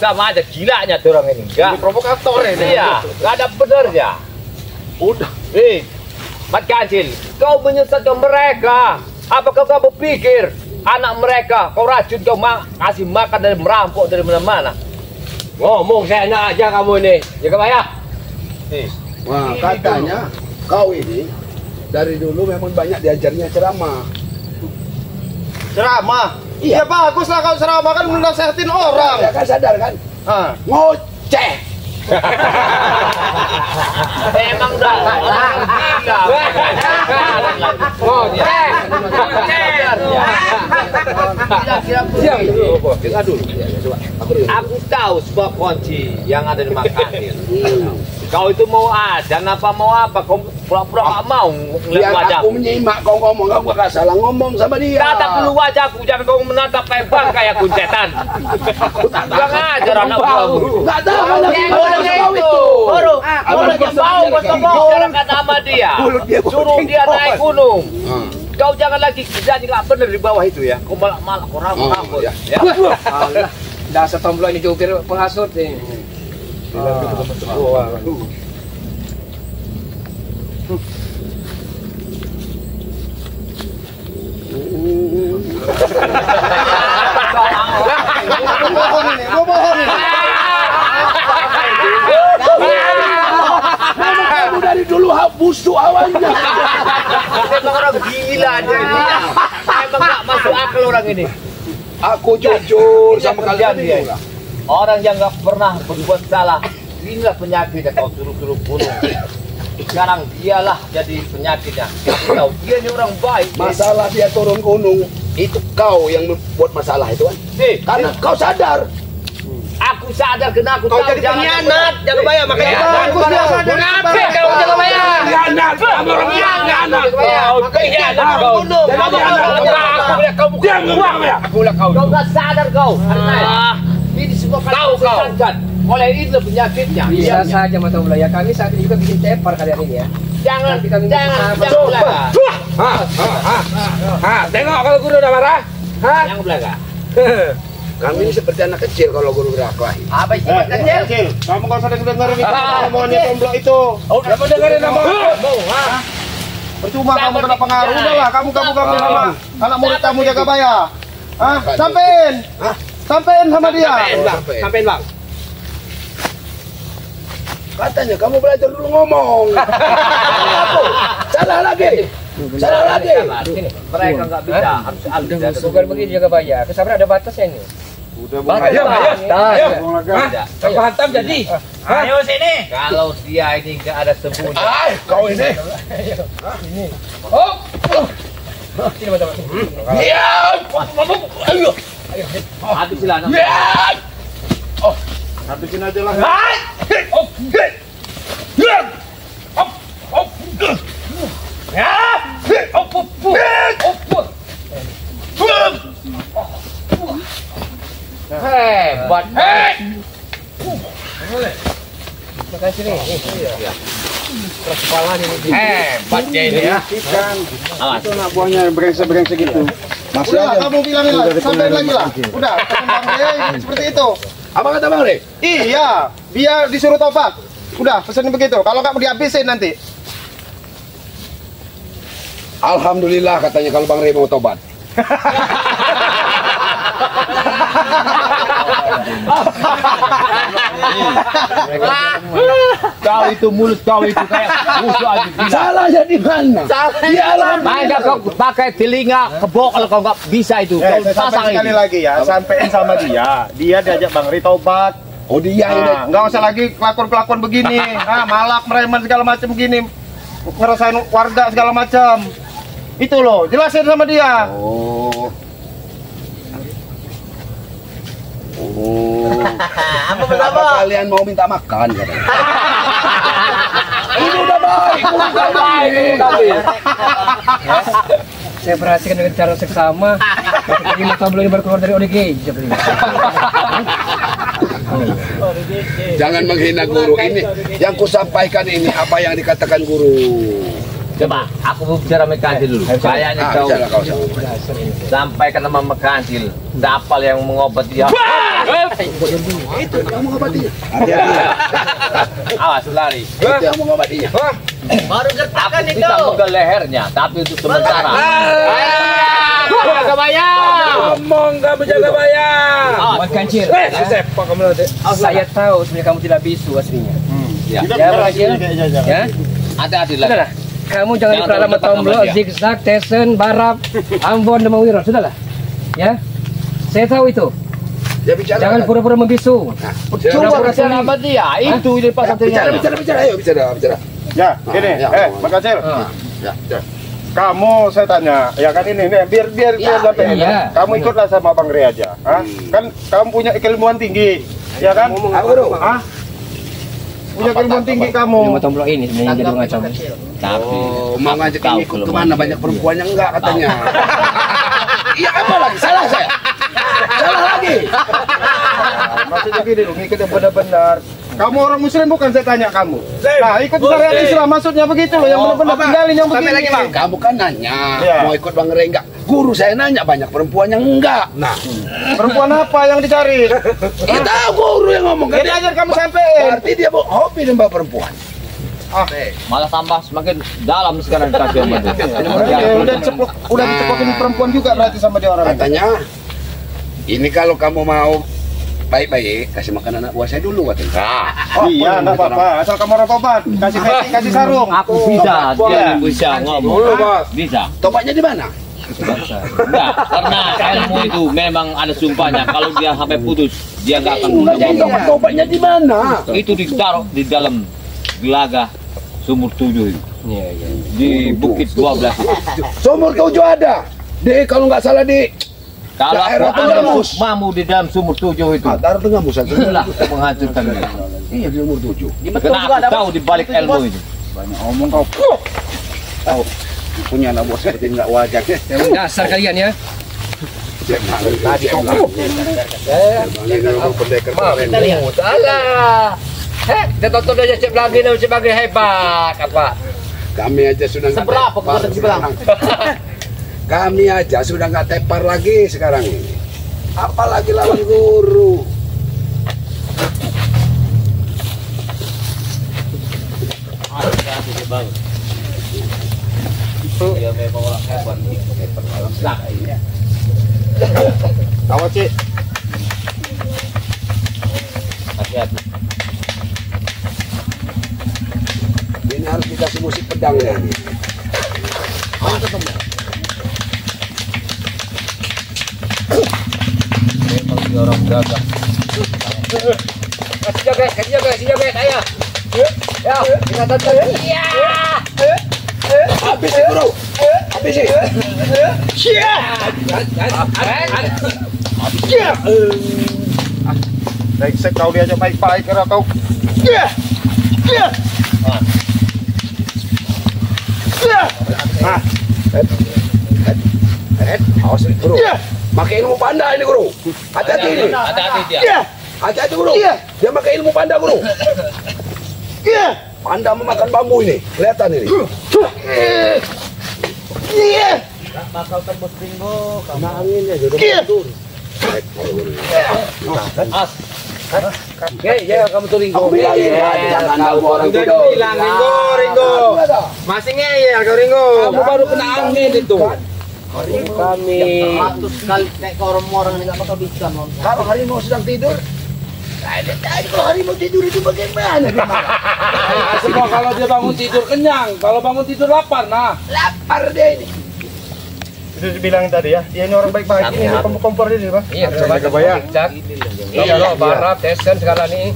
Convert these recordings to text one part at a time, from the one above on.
sama aja gilanya orang ini. Enggak provokator ini. Iya, enggak ada benernya. Udah. Mat Kancil, kau menyesatkan mereka. Apakah kau berpikir anak mereka kau racun, kau kasih makan dari merampok dari mana-mana? Ngomong saya enak aja kamu ini. Jaga bayar. Wah, katanya kau ini dari dulu memang banyak diajarnya ceramah. Ceramah? Iya bagus lah kalau ceramah kan menasehatin orang. Ya kan sadar kan? Ngoceh. Emang dah gila. Aku tahu sebuah kunci yang ada di Makassar. Kau itu mau ajan apa mau apa? Kau pura-pura nggak mau ngeliat wajahku. Aku menyimak kau ngomong, aku gak salah ngomong sama dia. Kata dulu wajahku, jangan kau menatap lebar kayak kuncetan. Kurang ajar anak buahmu. Gak tahu anak itu. Orang yang mau bicarakan sama dia. Suruh dia naik gunung. Kau jangan lagi kerjanya nggak bener di bawah itu ya. Kau malah kau rambut. Ya. Dasar tombol ini jupir penghasut nih. Kamu dari dulu busuk awalnya. Emang orang gila dia. Emang nggak masuk akal orang ini. Aku jujur sama kalian dia. Orang yang nggak pernah berbuat salah, inilah penyakitnya kau suruh bunuh. Sekarang dialah jadi penyakitnya. Aku tahu dia ini orang baik. Masalah dia turun gunung itu kau yang membuat masalah itu kan? Karena kau sadar. Aku sadar karena aku tahu jadi pengkhianat, jangan bayar makanya bagus dia sadar. Munafik kau jangan bayar. Pengkhianat, kamu orang pengkhianat. Pengkhianat kau. Aku lihat kau bukan buang ya. Aku lihat kau. Kau nggak sadar kau. Ini semua kau kan. Oleh itu penyakitnya. Bisa saja mata bola ya. Kami saat ini juga bikin tepar kalian ini ya. Jangan belaga. Tengok kalau guru udah marah. Jangan belaga. Kamu ini seperti anak kecil kalau guru berkelahi. Apa sih kecil? Kamu gak usah dengerin itu omongannya tomblok itu. Udah mau dengerin apa? Percuma kamu kena pengaruh. Udahlah kamu sama anak murid kamu jaga bayar. Sampein sama dia. Sampein bang. Katanya kamu belajar dulu ngomong. Salah lagi. Mereka nggak bisa. Harus Bukan begini juga bayar. Kesabaran ada batasnya ini. Udah Hantam jadi. Ayo sini. Kalau dia ini nggak ada sembunyi. Kau ini. Sini teman-teman. Ayo. Habisilah. habisin aja lah. Hebat. Makasih nih. Terus kepala ini. Hebat dia ini ya. Itu anak buahnya brengsek-brengsek gitu. Udah kamu bilangin lah, sampein lagi lah. Udah, Bang Rey seperti itu. Apa kata Bang Rey? Iya, dia disuruh tobat. Udah, pesenin begitu. Kalau kamu dihabisin nanti. Alhamdulillah katanya kalau Bang Rey mau tobat. Kau itu mulut kau itu kayak musuh aja. Salahnya di mana? Ya alhamdulillah kau pakai telinga kebok kalau kau nggak bisa itu. Kau pasang sekali ini. lagi ya, sampein sama dia. Dia diajak Bang Rey tobat. Oh dia ini. Nggak usah lagi kelakuan-kelakuan begini. Malak, mereman segala macam begini. Ngerasain warga segala macam. Itu loh, jelasin sama dia. Oh. Apa kalian mau minta makan katanya? Ini udah baik, udah baik. Saya perhatikan dengan cara seksama. Ini mata belum baru keluar dari ODG. Jangan menghina guru ini. Yang kusampaikan ini apa yang dikatakan guru. Coba, aku bicara Mekansil dulu. Kayaknya kau sampaikan nama Mekansil. Dapal yang mengobati dia. Itu yang mengobatinya. Awas lari. Itu yang mengobatinya. Baru gertakan itu. Bisa pegang lehernya, tapi itu sementara. Jaga bayang. Ngomong kamu jaga bayang. Wan Kancil. Sepak kamu nanti. Saya tahu sebenarnya kamu tidak bisu aslinya. Ya. Tidak Ya, benar Bang Cil. kayaknya. Ya. Hati-hati lagi. Sudahlah. Kamu jangan Jangan diperala terlalu dekat tombol, sama dia. zigzag, tesen, barap, Ambon, dan Mawiro. Sudahlah. Ya. Saya tahu itu. Dia bicara. Jangan pura-pura membisu. Coba bicara sama dia. Itu di pasar Bicara. Ayo bicara. Ya, gini. ya, Bang Kacil. Ya. Kamu saya tanya, ya kan ini nih, biar sampai ini. iya. Kamu ikutlah sama Bang Ri aja. Kan kamu punya keilmuan tinggi, ya kan? Apa dong? Punya keilmuan tinggi kamu. Lima tombol ini sebenarnya jadi ngacau. Tapi Mau ngajak tahu ikut kalau kemana? Banyak perempuannya enggak katanya. Iya apa lagi? Salah saya. Salah lagi. Maksudnya gini dong, ikut yang benar-benar. Kamu orang muslim bukan, saya tanya kamu. Nah, ikut syariat Islam maksudnya begitu loh, yang benar-benar tinggalin yang Sampai begini. lagi bang. Kamu kan nanya Iya. mau ikut Bang Rey enggak? Guru saya nanya banyak perempuannya enggak. Nah, Perempuan apa yang dicari? kita guru yang ngomong kan. Jadi ajar kamu sampein. Berarti dia hobi nembak perempuan. malah tambah semakin dalam sekarang kaki Om itu. Udah diceplokin perempuan juga berarti sama dia orang. Katanya ini kalau kamu mau baik-baik kasih makan anak buah saya dulu katanya. Iya, enggak apa-apa. Asal kamu orang tobat, kasih sarung. Aku bisa, dia bisa ngomong. Bisa. Tobatnya di mana? Enggak, karena ilmu itu memang ada sumpahnya. Kalau dia sampai putus, dia nggak akan Jadi tobatnya di mana? Itu ditaruh di dalam gelagah sumur 7 itu. Di Bukit 12 itu. Sumur 7 ada. Kalau nggak salah di Kalau Daerah aku Tenggamus. mamu di dalam sumur 7 itu, daerah Tenggamus aja. itulah menghancurkan dia. Iya di sumur 7. Karena aku tahu di balik ilmu itu. Banyak omong kau. Tahu punya anak buah seperti nggak wajar. Yang dasar kalian ya. Tadi orang pendekar kemarin. Salah. Kita tonton aja Cik Blagi dan Cik Blagi hebat apa? Kami aja sudah nggak Seberapa tepar kekuatan si Belang? Kami aja sudah nggak tepar lagi sekarang ini. Apalagi lawan guru. Dia memang orang hebat. Awas Cik. Hati-hati. Ini harus dikasih musik pedangnya ini. Memang dia orang gagah. Kasih jaga, ayo. Ya, kita tonton. Iya. Habis sih guru. Habis sih. Brengsek kau diajak baik-baik karena kau. Awas nih guru. Pakai ilmu panda ini guru. Hati-hati ini. Hati-hati dia. Hati-hati guru. Dia pakai ilmu panda guru. Panda memakan bambu ini. Kelihatan ini. Bakal tembus ringgo. Kena angin ya jodoh. As. Ya, kamu tuh Ringgo. Aku bilang jangan ganggu orang Udah tidur. dibilang Ringgo. Masih ngeyel kau Ringgo. Kamu baru kena angin itu. Kami 100 kali naik ke orang-orang ini nggak bakal bisa nonton. Kalau harimau sedang tidur, tadi kalau harimau tidur itu bagaimana? semua kalau dia bangun tidur kenyang, kalau bangun tidur lapar. Nah, Lapar deh ini. Itu dibilangin tadi ya. Dia ini orang baik-baik. Ini kompor di sini, Pak. iya coba kebayang. Cak. Iya loh, barap, tesen segala nih.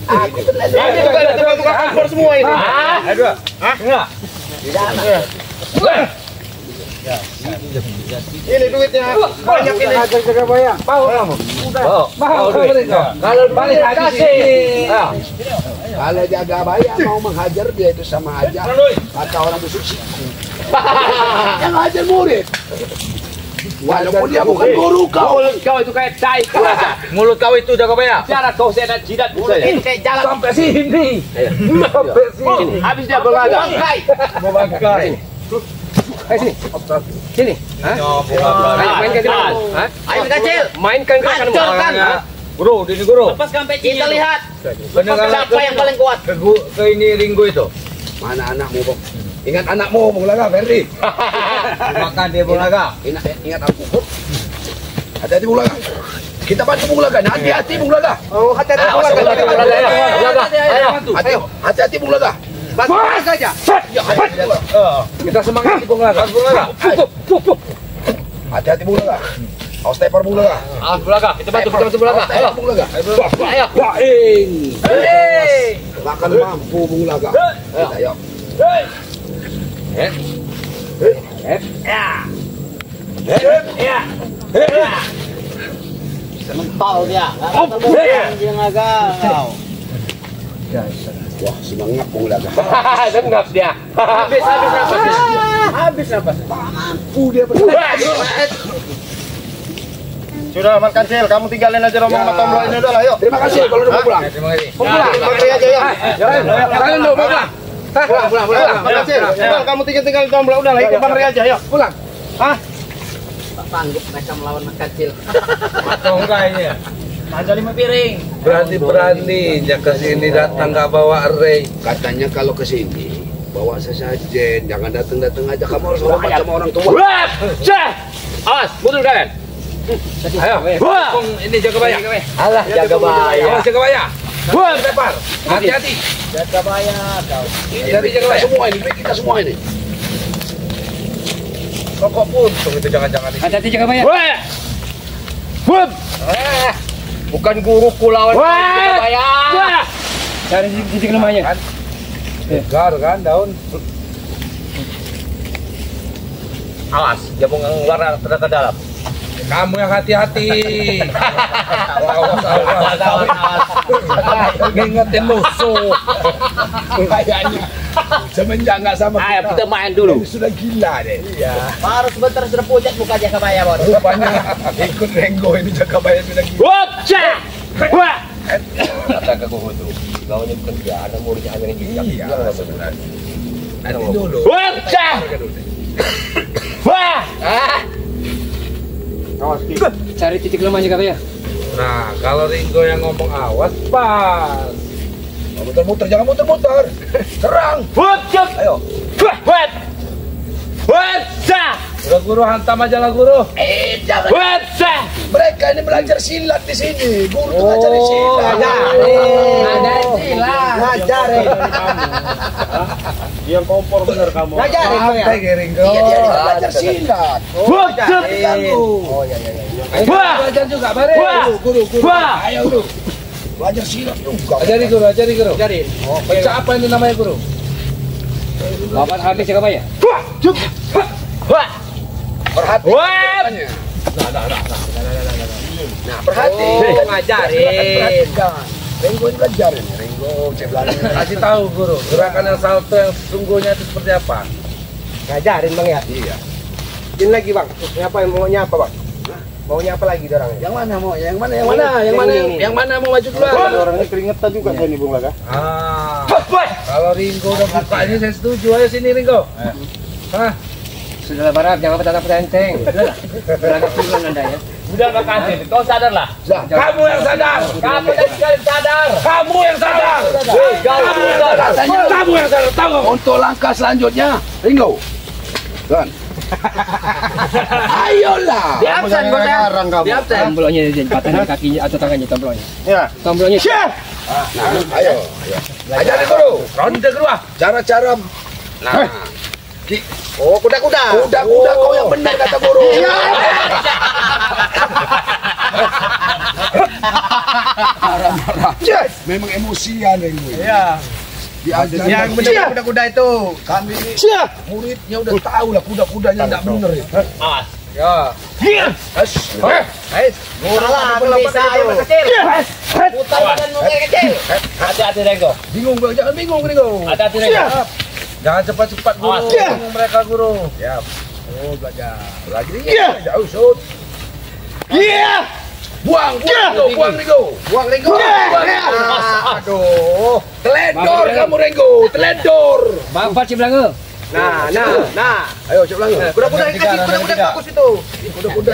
Ini juga tukang kompor semua ini. Aduh. Enggak. Ini duitnya banyak ini. Mau kalau balik kasih. Kalau jaga bayang mau menghajar dia itu sama aja. Kata orang bersuci. Yang ngajar murid. Walaupun dia bukan guru kau. Mulut kau itu kayak tai kau aja. Mulut kau itu jaga bayang. Cara kau saya nak jidat Ini saya. kayak jalan. Sampai sini. Sampai sini. Habis dia berlagak. Bangkai. Mau bangkai. Ayo sini. Sini. Hah? Ayo mainkan gerakanmu. Hah? Ayo kecil. Mainkan gerakanmu. Hancurkan. Guru, ini guru. Kita lihat siapa yang paling kuat. Ke ini Ringo itu. Mana anakmu, Bang? Ingat anakmu, Bung Laga, Ferdi. Makan dia Bung Laga. Ingat aku, Bung. Hati-hati, Bung Laga. Kita bantu Bung Laga. Hati-hati, Bung Laga. Oh, hati-hati Bung Laga. Ayo, hati-hati, Bung Laga. Bantu saja. Kita semangati Bung Laga. Bung Laga. Hati-hati, Bung Laga. Awas stepper, Bung Laga. Bung Laga. Kita bantu Bung Laga. Ayo, Bung Laga. Ayo. Makan mampu, Bung Laga. Ayo. Mental dia. Anjing agak. Wah, semangat Bung Laga. Dengar dia. Habis napas. Habis napas. Mampu dia benar. Sudah, Mas Kancil, kamu tinggalin aja rombongan sama Tomblo ini udah lah, yuk. Terima kasih kalau udah mau pulang. Terima kasih. Pulang aja ya. Kalian dulu pulang. Pulang. Mas Kancil, kamu tinggal Tomblo udah lah, ikut Bang Ri aja, yuk. Pulang. Hah? Tak sanggup mereka melawan Mas Kecil. Atau enggak ini ya? Ada 5 piring. Berani-beraninya ke sini datang nggak bawa array. Katanya kalau ke sini bawa sesajen, jangan datang-datang aja. Kamu harus hormat sama orang tua. Wah, cah. Awas, mundur kalian. Ayo, wah. Ini jaga bayar. Alah, jaga bayar. Awas jaga bayar. Wah, tepar. Hati-hati. Jaga bayar kau. Ini jaga bayar. Semua ini, kita semua ini. Rokok puntung itu jangan-jangan ini. Hati-hati jaga bayar. Wah. Wah. Bukan guruku lawan jaga bayar. Cari titik lemahnya. Segar kan daun. Awas, dia mau ngeluar ke dalam. Kamu yang hati-hati. Awas. Ngingetin musuh. Kayaknya semenjak nggak sama Ayo kita main dulu. ini sudah gila deh. Iya. Baru sebentar sudah pucat muka jaga bayar, Bos. Rupanya ikut Renggo ini jaga bayar sudah gila. Wah, cah. Wah. Kata ke guru tuh. Kau ini bukan dia, ada muridnya hanya yang bijak. Iya, sebenarnya. Nanti dulu. Wah, cah. Wah. Awas, Ki. Cari titik lemahnya jaga bayar. Nah, kalau Ringo yang ngomong awas, pas. Muter-muter, jangan muter-muter. Serang. Wujud. Ayo. Wet. Wetsa. Udah guru hantam aja lah guru. Jangan. Wetsa. Mereka ini belajar silat di sini. Guru tuh ngajarin silat. Ngajarin silat. Ngajarin. Yang kompor bener kamu. Ngajarin kau ya. Iya, dia belajar silat. Wujud. Oh, iya. Wah. Belajar juga, bare. Wah. Guru. Wah. Ayo, guru. Belajar silat juga. Ajari guru. Ajarin. Baca apa ini namanya guru? Lawan habis jaga bayar. Wah. Wah. Perhati. Wah. Nah, perhati. Ngajarin. Renggo ini belajar ini. Renggo, Ceblani. Kasih tahu guru, gerakan yang salto yang sesungguhnya itu seperti apa? Ngajarin Bang ya. Iya. Ini lagi Bang. Ini apa yang maunya apa Bang? Maunya apa lagi orangnya? Yang mana mau? Yang mana Ini. yang mana mau maju duluan? Orangnya keringetan juga saya nih Bung Laga. Kalau Ringo udah buka ini saya setuju. Ayo sini Ringo. Hah? Sudahlah Barab, jangan petang-petang enteng. Sudahlah. Berangkat duluan Anda ya. Udah Pak Kantin, kau sadarlah. Kamu yang sadar. Kamu dan sekali sadar. Kamu yang sadar. Kamu yang sadar. Tahu nggak? Untuk langkah selanjutnya, Ringo. Kan. Ayolah. Di absen, Bos. Ngarang kamu. Di absen. Tomblonya patahkan kakinya atau tangannya tomblonya. Ya. Tomblonya. Nah, ayo. Ajarin dulu. Ronde kedua. Cara-cara. Nah. Oh, kuda-kuda. Kuda-kuda kau yang benar kata guru. Marah-marah. Memang emosian Ringo. Iya. Diajarin. Yang benar kuda-kuda itu. Kami ini muridnya udah tahu lah kuda-kudanya enggak bener ya. Awas. Ya. Salah, belum bisa. Ayo Mas Kecil. Putar badan muka kecil. Hati-hati Ringo. Bingung bro, jangan bingung Ringo. Hati-hati Ringo. Jangan cepat-cepat guru. Awas. Bingung mereka guru. Siap. Oh, belajar. Lagi jauh shoot. Buang Ringo. Buang Ringo. Aduh. Teledor kamu Ringo, teledor. Bapak Ciblangge. Nah. Ayo cek ulangi. Kuda-kuda dikasih kuda-kuda bagus itu.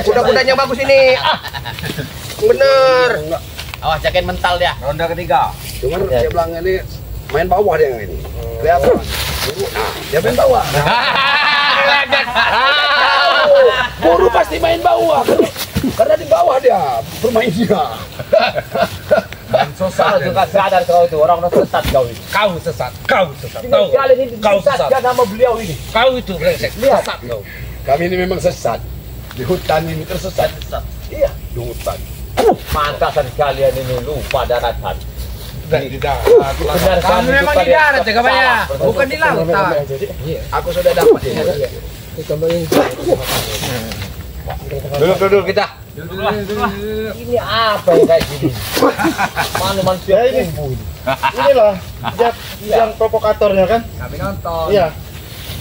Kuda-kudanya bagus ini. Bener. Awas jagain mental dia. Ronde ketiga. Cuman cek ulangi ini main bawah dia yang ini. Kelihatan. Nah, dia main bawah. Guru pasti main bawah. Karena di bawah dia bermain dia. Kau juga sadar kau itu orang sesat kau itu. Kau sesat. Tinggal Tahu. kali ini Kau sesat. disesatkan nama beliau ini. Kau itu brengsek. Lihat. Sesat kau. Kami ini memang sesat. Di hutan ini tersesat. Iya, di hutan. Mantasan kalian ini lupa daratan. Tidak. Benar Kamu memang di darat ya kabarnya, bukan di lautan. Aku sudah dapat ini. Duduk kita. Ini apa yang kayak gini? Mana manusia ini? Inilah yang provokatornya kan? Kami nonton. Iya.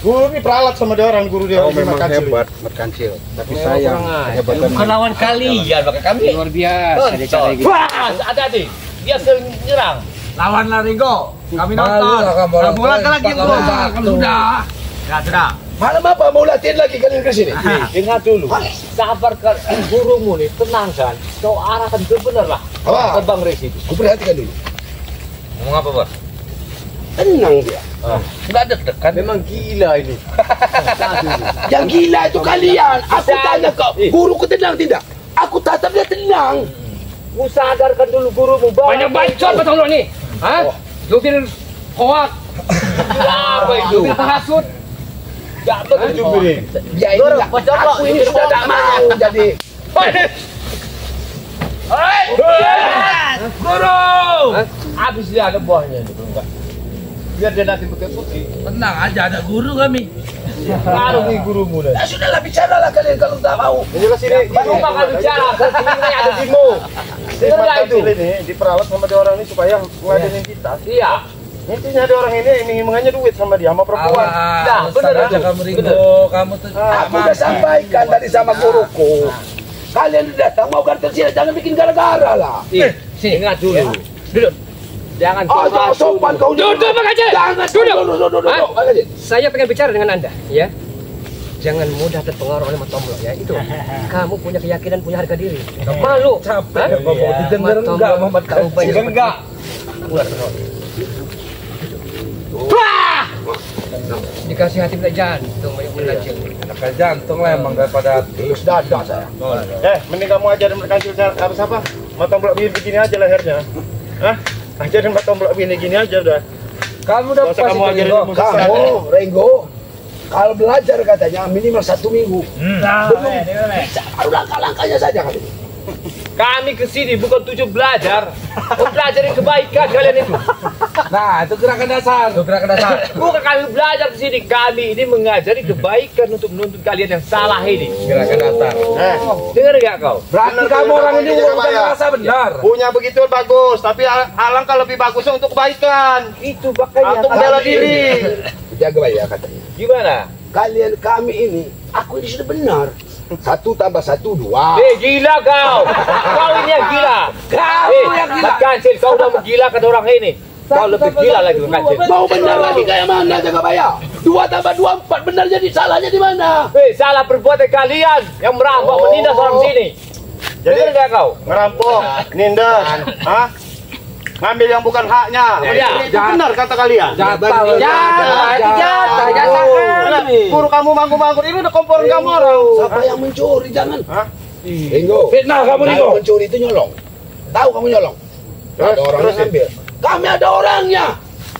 Guru ini peralat sama dia orang guru dia. Memang hebat. Merkancil. Tapi sayang, Bukan lawan kalian, maka kami. luar biasa dia cara gitu. Wah, hati-hati. Dia sering nyerang. Lawan Larigo. Kami nonton. Kamu lagi bro. Kamu sudah. Ya sudah. malam apa mau latihan lagi kalian ke sini? Ingat dulu. Sabar kan gurumu nih, tenang kan. Kau arahkan benar lah. Apa? Ke Bang Resi itu. Kau perhatikan dulu. Ngomong apa, Bang? Tenang dia. Enggak deg-degan. Memang gila ini. Yang gila itu kalian. Aku tanya kau, guruku tenang tidak? Aku tatap dia tenang. Mu sadarkan dulu gurumu. Banyak bacot betul lo nih. Hah? Lu pikir hoak? Apa itu? Lu pikir hasut? Enggak betul jubirin. Dia ini enggak. Aku ini sudah tak mau jadi. Guru! Habis dia ada buahnya itu enggak. Biar dia nanti putih-putih. Tenang aja, ada guru kami. Taruh di gurumu Ya nanti. sudahlah bicaralah kalian kalau tak mau. Inilah sini. Baru makan bicara, ini ada dimu. Dengar nggak itu? Ini diperalat sama dia orang ini supaya ngeladenin kita. Iya. Intinya ada orang ini iming-imingannya duit sama dia, sama perempuan. Nah, bener aja itu. kamu Ringo, kamu tuh. Aku udah sampaikan tadi sama guruku. Kalian datang mau kartel silat, jangan bikin gara-gara lah. Sini ingat dulu. Duduk. Jangan Oh, jangan sopan kau. Duduk, Bang Haji. Jangan duduk. Hah? Bang Haji. Saya pengen bicara dengan Anda, ya. Jangan mudah terpengaruh oleh Matomlo ya. Itu. Kamu punya keyakinan, punya harga diri. Malu. Capek, Hah? Bapak. Ya, Didengar Matomlo enggak, Muhammad? tahu banyak enggak. Ular terus. Dikasih hati bila jantung banyak menajam. Enak jantung lah emang daripada Terus dada saya. Mending kamu ajarin mereka harus apa? Mata blok begini aja lehernya. Hah? Ajarin mata blok begini aja udah. kamu udah Gak usah kamu ajarin Ringo. ilmu sesat. Kamu, Renggo, kalau belajar katanya minimal 1 minggu. Baru langkah-langkahnya saja kali. Kami kesini bukan tujuan belajar, mempelajari kebaikan kalian itu. Nah, itu gerakan dasar. Bukan kami belajar kesini, kami ini mengajari kebaikan untuk menuntut kalian yang salah ini. Gerakan dasar. Dengar nggak kau? Berarti kamu orang ini bukan merasa benar. Punya begituan bagus, tapi alangkah lebih bagusnya untuk kebaikan. Itu makanya. Untuk membela diri. Jaga baik ya katanya. Gimana? Kalian kami ini, aku ini sudah benar. 1 tambah 1 2. Gila kau! Kau ini yang gila. Kamu yang gila. Kancil, kau udah menggila kata orang ini. Kau lebih gila lagi Kancil. Mau benar lagi kayak mana jaga bayar? 2 tambah 2 4 benar jadi salahnya di mana? Salah perbuatan kalian yang merampok menindas orang sini. Jadi Dengar nggak kau? ngerampok, nindas, hah? Ngambil yang bukan haknya. Ya, Itu benar kata kalian. Jatah. Guru kamu manggung-manggung ini udah komporin kamu orang. Siapa yang mencuri jangan? Hah? Ringo. Fitnah kamu Ringo. Kalau mencuri itu nyolong. Tahu kamu nyolong? Ada orang yang ngambil. Kami ada orangnya.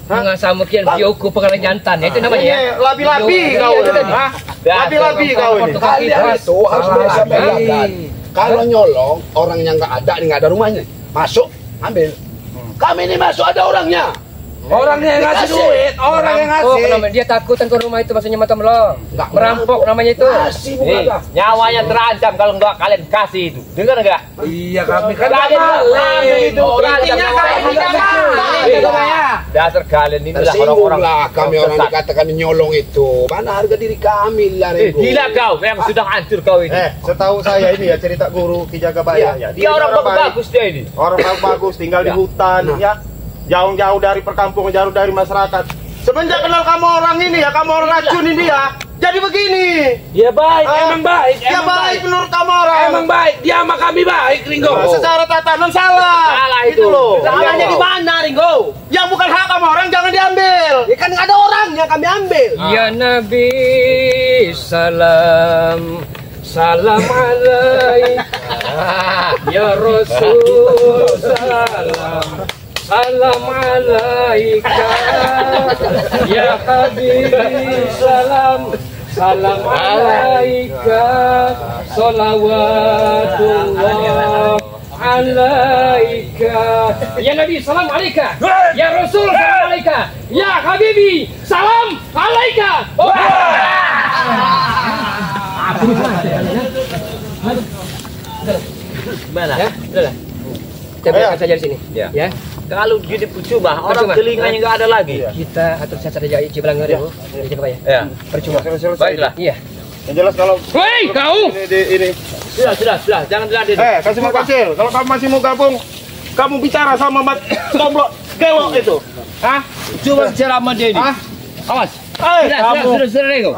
Nggak sama kian bioku pengarang jantan ya itu namanya ya. Ini labi-labi kau ini. Hah? Labi-labi kau ini. Kalian itu harus biasa bedakan. Kalau nyolong orang yang nggak ada, nggak ada rumahnya, masuk ambil. Kami ini masuk ada orangnya. Orangnya yang ngasih duit, orang yang Merampok ngasih. namanya. Dia takut ke rumah itu maksudnya Matomlo. Nggak Merampok namanya itu. Masih bukan lah. Nyawanya terancam kalau nggak kalian kasih itu. Dengar nggak? Iya, kami kan Kalian ngambil itu. Intinya kalian tidak maling. Dasar kalian inilah Tersinggung orang-orang lah kami orang sesat. dikatakan nyolong itu. Mana harga diri kami lah Ringo. Gila kau yang sudah hancur kau ini. Setahu saya ini ya cerita guru Ki Jagabaya ya. Dia orang bagus dia ini. Orang bagus tinggal di hutan ya. Jauh-jauh dari perkampungan, jauh dari masyarakat. Semenjak kenal kamu orang ini ya, kamu orang racunin dia, jadi begini. Dia baik, emang baik. Dia baik menurut kamu orang. Emang baik, dia sama kami baik, Ringo. Secara tatanan salah. Salah Itu loh. Salahnya di mana, Ringo? Yang bukan hak kamu orang jangan diambil. Ya kan nggak ada orang yang kami ambil. Ya Nabi, salam. Salam alaika. Ya Rasul, salam. Salam alaika. Ya Habib, salam. Salam alaika. Salawatullah alaika. Ya Nabi, salam alaika. Ya Rasul, salam alaika. Ya Habibi, salam alaika. Gimana? Ya, udahlah. Kita biarkan saja di sini. Ya. Kalau jadi percuma, orang Percuma. telinganya nggak ada lagi. Kita atur saja aja Cibalanggar ya, Bu. Dijaga Pak ya. Ya. Percuma. Baiklah. Iya. Yang jelas kalau Woi, kau. ini. Sudah, jangan dilanjut. Kasih mau kecil. Kalau kamu masih mau gabung, kamu bicara sama Mat Tomblok Gelok itu. Hah? Coba bicara sama dia ini. Hah? Awas. Kamu. Sudah, Ringo.